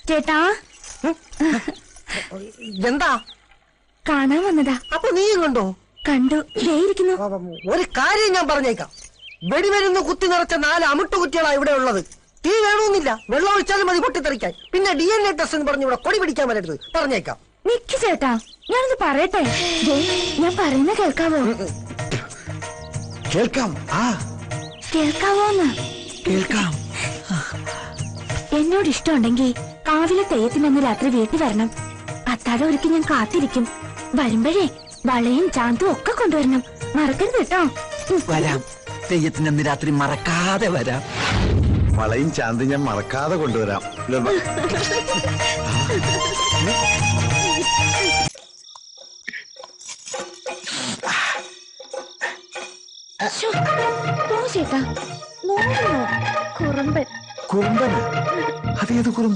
ചേട്ടാ എന്താ കാണാൻ വന്നതാ. അപ്പൊ നീയും കണ്ടോ? കണ്ടു, ഇരിക്കുന്നു. ഒരു കാര്യം ഞാൻ പറഞ്ഞേക്കാം. വെടിമരുന്ന് കുത്തി നിറച്ച 4 അമിട്ട് കുറ്റികളാ ഇവിടെ ഉള്ളത്. തീ വേണമെന്നില്ല, വെള്ളം ഒഴിച്ചാലും മതി പൊട്ടിത്തെറിക്കാൻ. പിന്നെ DNA ടെസ്റ്റ് എന്ന് പറഞ്ഞ് ഇവിടെ കൊടി പിടിക്കാൻ വരരുത്, പറഞ്ഞേക്കാം. നിക്ക് ചേട്ടാ, ഞാനൊന്ന് പറയട്ടെ. ഞാൻ പറയുന്ന കേൾക്കാവോ? കേൾക്കാം. കേൾക്കാവോന്ന്? കേൾക്കാം. എന്നോട് ഇഷ്ടമുണ്ടെങ്കിൽ കാവിലെ തെയ്യത്തിനന്ന് രാത്രി വീട്ടിൽ വരണം. അത്താഴം ഒരുക്കി ഞാൻ കാത്തിരിക്കും. വരുമ്പോഴേ വളയും ചാന്തും ഒക്കെ കൊണ്ടുവരണം, മറക്കരുത് കേട്ടോ. വരാം, തെയ്യത്തിനന്ന് രാത്രി മറക്കാതെ വരാം. വളയും ചാന്തി ഞാൻ മറക്കാതെ കൊണ്ടുവരാം. ചേട്ടാ, കുറുമ്പൻ. കുറുമ്പൻ? അതേത് കുറുമ്പൻ?